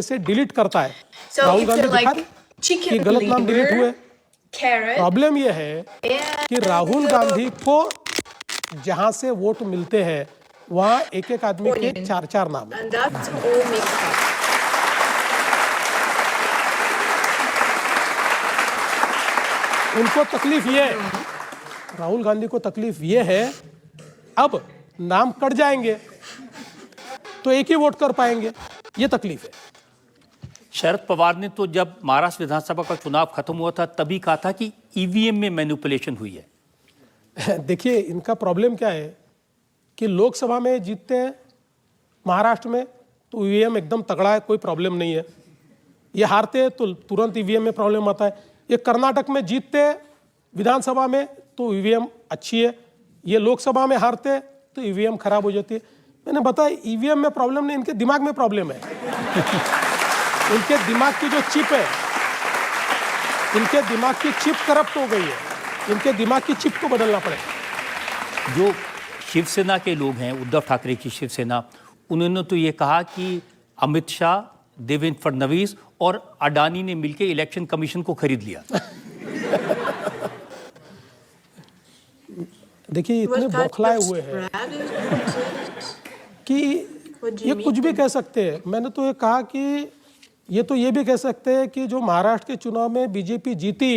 से डिलीट करता है। So Rahul if Gandhi you're दिखा like कि chicken गलत नाम डिलीट हुए। liver, carrot, प्रॉब्लम यह है कि राहुल गांधी को जहां से वोट मिलते हैं वहां एक एक आदमी के onion, 4-4 नाम है। and that's all mixed up. उनको तकलीफ ये है, राहुल गांधी को तकलीफ ये है, अब नाम कट जाएंगे तो एक ही वोट कर पाएंगे, ये तकलीफ है। शरद पवार ने तो जब महाराष्ट्र विधानसभा का चुनाव खत्म हुआ था तभी कहा था कि ईवीएम में मैनिपुलेशन हुई है। देखिए इनका प्रॉब्लम क्या है कि लोकसभा में जीतते हैं, महाराष्ट्र में तो ईवीएम एकदम तगड़ा है, कोई प्रॉब्लम नहीं है। ये हारते हैं तो तुरंत ईवीएम में प्रॉब्लम आता है। ये कर्नाटक में जीतते हैं विधानसभा में तो ईवीएम अच्छी है, ये लोकसभा में हारते हैं तो ईवीएम खराब हो जाती है। मैंने बताया ईवीएम में प्रॉब्लम नहीं, इनके दिमाग में प्रॉब्लम है। इनके दिमाग की जो चिप है, इनके दिमाग की चिप करप्ट हो गई है, इनके दिमाग की चिप को बदलना पड़ेगा। जो शिवसेना के लोग हैं, उद्धव ठाकरे की शिवसेना, उन्होंने तो ये कहा कि अमित शाह, देवेंद्र फडणवीस और अडानी ने मिलकर इलेक्शन कमीशन को खरीद लिया। देखिए इतने बौखलाए हुए हैं कि ये कुछ भी कह सकते हैं। मैंने तो ये कहा कि ये भी कह सकते हैं कि जो महाराष्ट्र के चुनाव में बीजेपी जीती,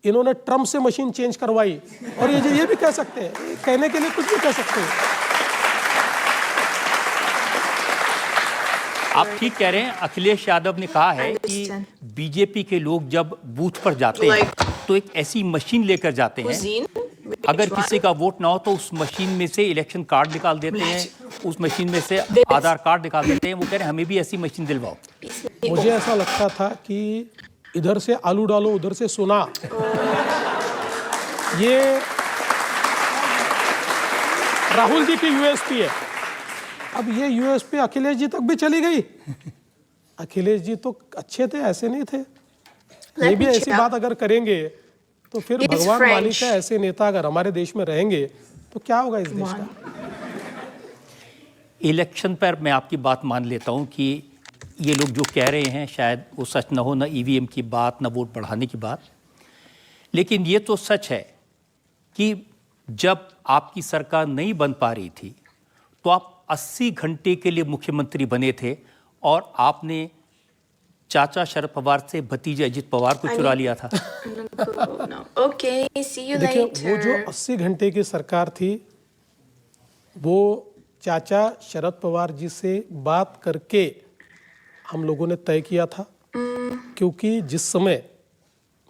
इन्होंने ट्रम्प से मशीन चेंज करवाई, और ये भी कह सकते हैं, कहने के लिए कुछ भी कह सकते हैं। आप ठीक कह रहे हैं। अखिलेश यादव ने कहा है कि बीजेपी के लोग जब बूथ पर जाते हैं तो एक ऐसी मशीन लेकर जाते हैं, अगर किसी का वोट ना हो तो उस मशीन में से इलेक्शन कार्ड निकाल देते हैं, उस मशीन में से आधार कार्ड निकाल देते हैं। वो कह रहे हैं हमें भी ऐसी मशीन दिलवाओ। मुझे ऐसा लगता था कि इधर से आलू डालो उधर से सोना, ये राहुल जी की यूएसपी है। अब ये यूएसपी अखिलेश जी तक भी चली गई। अखिलेश जी तो अच्छे थे, ऐसे नहीं थे। ये भी ऐसी बात अगर करेंगे तो फिर भगवान मालिक है, ऐसे नेता अगर हमारे देश में रहेंगे तो क्या होगा इस देश का। इलेक्शन पर मैं आपकी बात मान लेता हूं कि ये लोग जो कह रहे हैं शायद वो सच ना हो, ना ईवीएम की बात, ना वोट बढ़ाने की बात। लेकिन ये तो सच है कि जब आपकी सरकार नहीं बन पा रही थी तो आप 80 घंटे के लिए मुख्यमंत्री बने थे और आपने चाचा शरद पवार से भतीजे अजित पवार को चुरा लिया था। देखिए वो जो 80 घंटे की सरकार थी वो चाचा शरद पवार जी से बात करके हम लोगों ने तय किया था, क्योंकि जिस समय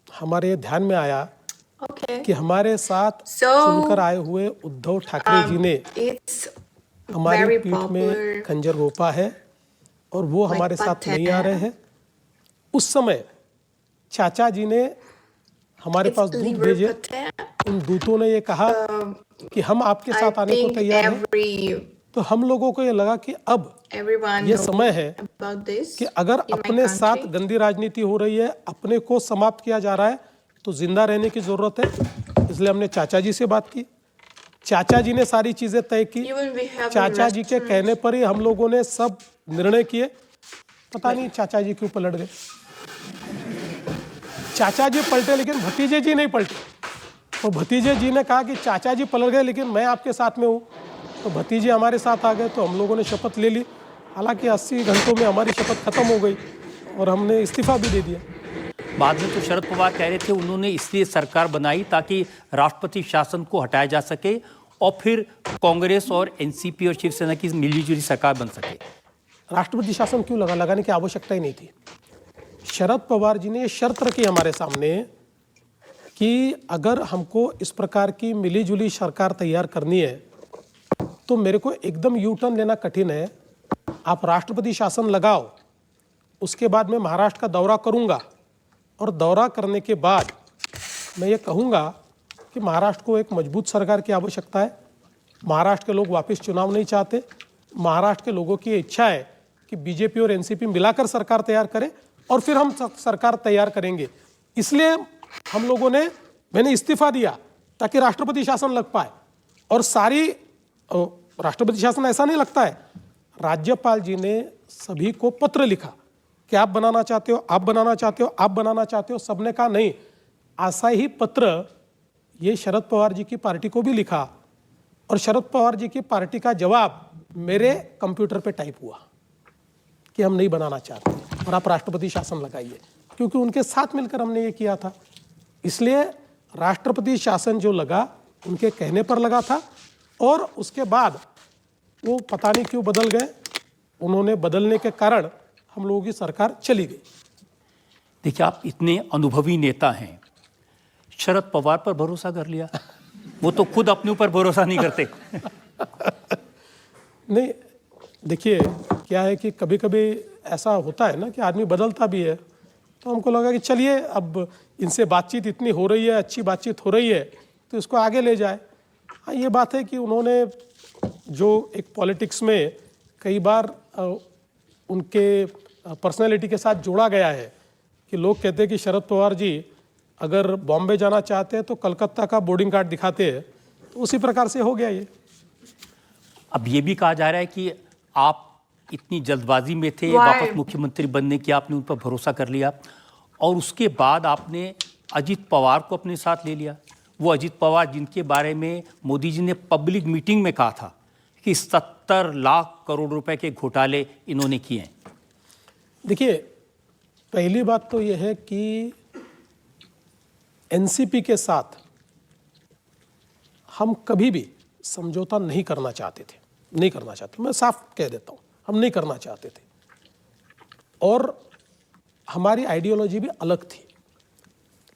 हमारे ध्यान में आया कि हमारे साथ चुनकर आए हुए उद्धव ठाकरे जी ने हमारी पीठ में खंजर घोंपा है और वो हमारे साथ नहीं आ रहे हैं, उस समय चाचा जी ने हमारे पास दूत भेजे। उन दूतों ने ये कहा कि हम आपके साथ आने को तैयार हैं। तो हम लोगों को ये लगा कि अब ये समय है कि अगर अपने साथ गंदी राजनीति हो रही है, अपने को समाप्त किया जा रहा है, तो जिंदा रहने की जरूरत है। इसलिए हमने चाचा जी से बात की, चाचा जी ने सारी चीजें तय की, चाचा जी के कहने पर ही हम लोगों ने सब निर्णय किए। पता नहीं चाचा जी क्यों पलट गए। चाचा जी पलटे लेकिन भतीजे जी नहीं पलटे। तो भतीजे जी ने कहा कि चाचा जी पलट गए लेकिन मैं आपके साथ में हूँ, तो भतीजे हमारे साथ आ गए। तो हम लोगों ने शपथ ले ली। हालांकि 80 घंटों में हमारी शपथ खत्म हो गई और हमने इस्तीफा भी दे दिया। बाद में तो शरद पवार कह रहे थे उन्होंने इसलिए सरकार बनाई ताकि राष्ट्रपति शासन को हटाया जा सके और फिर कांग्रेस और एनसीपी और शिवसेना की मिलीजुली सरकार बन सके। राष्ट्रपति शासन क्यों लगाने की आवश्यकता ही नहीं थी। शरद पवार जी ने ये शर्त रखी हमारे सामने कि अगर हमको इस प्रकार की मिलीजुली सरकार तैयार करनी है तो मेरे को एकदम यू टर्न लेना कठिन है। आप राष्ट्रपति शासन लगाओ, उसके बाद मैं महाराष्ट्र का दौरा करूंगा और दौरा करने के बाद मैं ये कहूँगा कि महाराष्ट्र को एक मजबूत सरकार की आवश्यकता है। महाराष्ट्र के लोग वापस चुनाव नहीं चाहते। महाराष्ट्र के लोगों की इच्छा है कि बीजेपी और एनसीपी मिलाकर सरकार तैयार करें और फिर हम सरकार तैयार करेंगे। इसलिए हम लोगों ने मैंने इस्तीफा दिया ताकि राष्ट्रपति शासन लग पाए। और सारी राष्ट्रपति शासन ऐसा नहीं लगता है, राज्यपाल जी ने सभी को पत्र लिखा कि आप बनाना चाहते हो, आप बनाना चाहते हो, आप बनाना चाहते हो। सबने कहा नहीं। ऐसा ही पत्र ये शरद पवार जी की पार्टी को भी लिखा और शरद पवार जी की पार्टी का जवाब मेरे कंप्यूटर पे टाइप हुआ कि हम नहीं बनाना चाहते और आप राष्ट्रपति शासन लगाइए, क्योंकि उनके साथ मिलकर हमने ये किया था। इसलिए राष्ट्रपति शासन जो लगा उनके कहने पर लगा था और उसके बाद वो पता नहीं क्यों बदल गए। उन्होंने बदलने के कारण हम लोगों की सरकार चली गई। देखिए, आप इतने अनुभवी नेता हैं, शरद पवार पर भरोसा कर लिया। वो तो खुद अपने ऊपर भरोसा नहीं करते। नहीं, देखिए क्या है कि कभी कभी ऐसा होता है ना कि आदमी बदलता भी है, तो हमको लगा कि चलिए अब इनसे बातचीत इतनी हो रही है, अच्छी बातचीत हो रही है, तो इसको आगे ले जाए। हाँ, ये बात है कि उन्होंने जो एक पॉलिटिक्स में कई बार उनके पर्सनैलिटी के साथ जोड़ा गया है कि लोग कहते हैं कि शरद पवार जी अगर बॉम्बे जाना चाहते हैं तो कलकत्ता का बोर्डिंग कार्ड दिखाते हैं, तो उसी प्रकार से हो गया ये। अब ये भी कहा जा रहा है कि आप इतनी जल्दबाजी में थे Why? वापस मुख्यमंत्री बनने की, आपने उन पर भरोसा कर लिया और उसके बाद आपने अजित पवार को अपने साथ ले लिया। वो अजित पवार जिनके बारे में मोदी जी ने पब्लिक मीटिंग में कहा था कि 70 लाख करोड़ रुपए के घोटाले इन्होंने किए हैं। देखिए, पहली बात तो यह है कि एनसीपी के साथ हम कभी भी समझौता नहीं करना चाहते थे, नहीं करना चाहते। मैं साफ कह देता हूं, हम नहीं करना चाहते थे और हमारी आइडियोलॉजी भी अलग थी।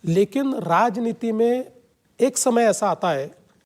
लेकिन राजनीति में एक समय ऐसा आता है